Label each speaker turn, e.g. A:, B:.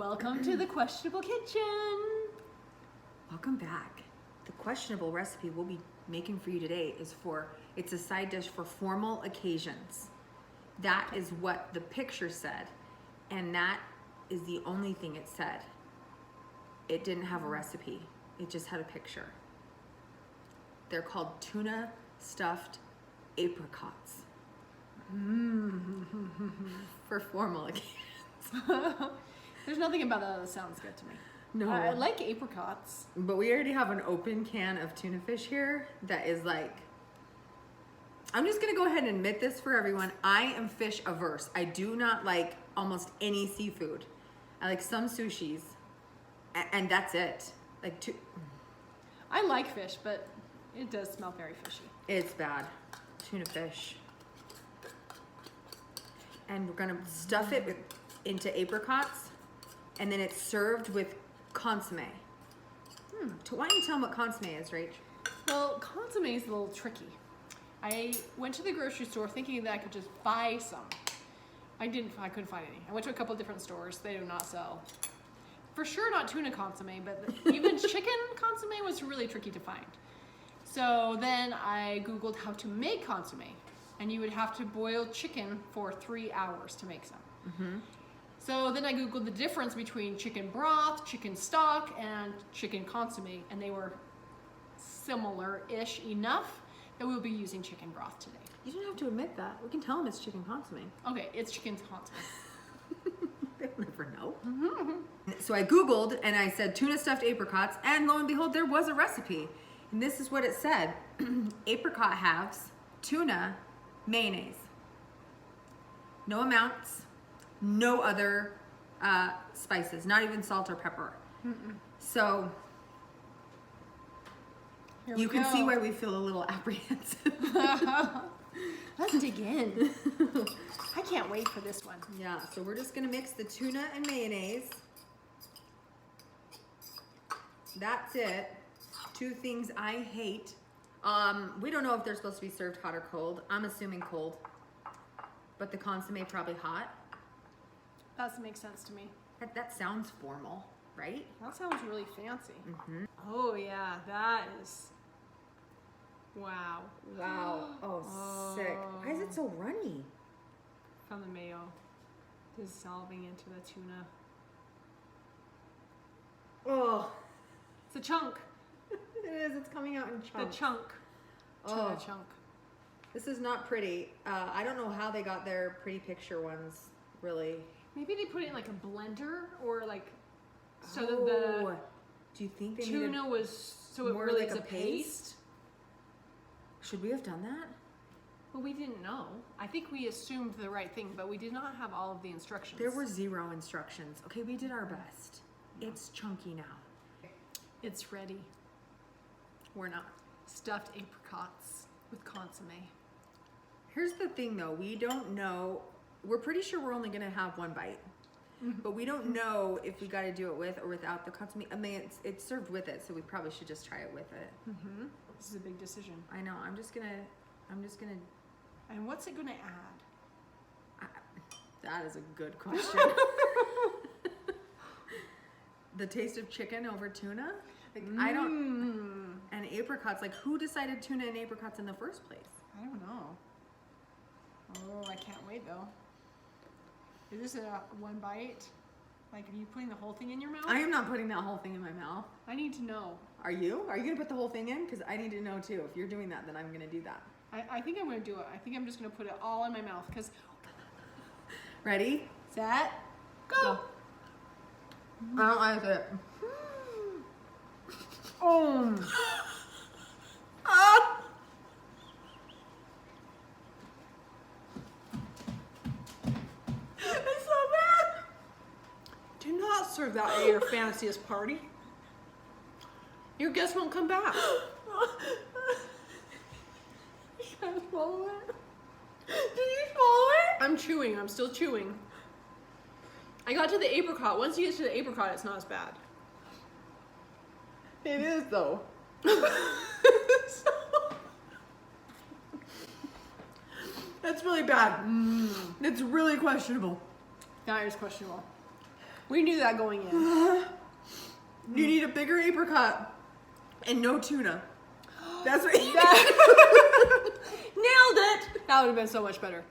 A: Welcome to the Questionable Kitchen.
B: Welcome back. The questionable recipe we'll be making for you today it's a side dish for formal occasions. That is what the picture said, and that is the only thing it said. It didn't have a recipe. It just had a picture. They're called tuna stuffed apricots. For formal occasions.
A: There's nothing about that sounds good to me.
B: No.
A: I like apricots.
B: But we already have an open can of tuna fish here that is like, I'm just gonna go ahead and admit this for everyone. I am fish averse. I do not like almost any seafood. I like some sushis, and that's it.
A: I like fish, but it does smell very fishy.
B: It's bad. Tuna fish. And we're gonna stuff it into apricots, and then it's served with consomme. Why don't you tell them what consomme is, Rach?
A: Well, consomme is a little tricky. I went to the grocery store thinking that I could just buy some. I couldn't find any. I went to a couple of different stores. They do not sell. For sure not tuna consomme, but even chicken consomme was really tricky to find. So then I Googled how to make consomme, and you would have to boil chicken for 3 hours to make some. So then I Googled the difference between chicken broth, chicken stock, and chicken consomme, and they were similar-ish enough that we'll be using chicken broth today.
B: You don't have to admit that. We can tell them it's chicken consomme.
A: Okay, it's chicken consomme.
B: They'll never know. So I Googled and I said tuna stuffed apricots, and lo and behold, there was a recipe. And this is what it said. Apricot halves, tuna, mayonnaise. No amounts, no other spices, not even salt or pepper. So you can see why we feel a little apprehensive.
A: Let's dig in. I can't wait for this one.
B: Yeah, so we're just gonna mix the tuna and mayonnaise. That's it. Two things I hate. We don't know if they're supposed to be served hot or cold. I'm assuming cold, but the consomme probably hot.
A: That makes sense to me.
B: That sounds formal, right?
A: That sounds really fancy. Oh yeah, that is. Wow.
B: Wow. Oh, sick. Why is it so runny?
A: From the mayo dissolving into the tuna.
B: Oh.
A: It's a chunk.
B: It is. It's coming out in chunks.
A: The chunk. Tuna chunk.
B: This is not pretty. I don't know how they got their pretty picture ones, really.
A: Maybe they put it in like a blender or like so that the
B: do you think they
A: tuna was so it
B: more
A: really
B: like
A: is
B: a
A: a paste?
B: Should we have done that?
A: Well, we didn't know. I think we assumed the right thing, but we did not have all of the instructions.
B: There were 0 instructions. Okay, we did our best. It's chunky now.
A: It's ready.
B: We're not.
A: Stuffed apricots with consomme.
B: Here's the thing though, we don't know, we're pretty sure we're only gonna have one bite. But we don't know if we gotta do it with or without the consomme. I mean, it's served with it, so we probably should just try it with it.
A: This is a big decision.
B: I know, I'm just gonna.
A: And what's it gonna add?
B: That is a good question. The taste of chicken over tuna? Like, I don't. And apricots, like who decided tuna and apricots in the first place?
A: I don't know. Oh, I can't wait though. Is this a one bite? Like, are you putting the whole thing in your mouth?
B: I am not putting that whole thing in my mouth.
A: I need to know.
B: Are you? Are you gonna put the whole thing in? Because I need to know too. If you're doing that, then I'm gonna do that.
A: I think I'm gonna do it. I think I'm just gonna put it all in my mouth because.
B: Ready?
A: Set. Go.
B: I don't like it. It's so bad.
A: Do not serve that at your fanciest party. Your guests won't come back.
B: You can't swallow it. Did you swallow it?
A: I'm chewing. I'm still chewing. I got to the apricot. Once you get to the apricot, it's not as bad.
B: It is though. That's really bad. It's really questionable.
A: That is questionable. We knew that going in.
B: You need a bigger apricot and no tuna. That's what you
A: Nailed it. That would have been so much better.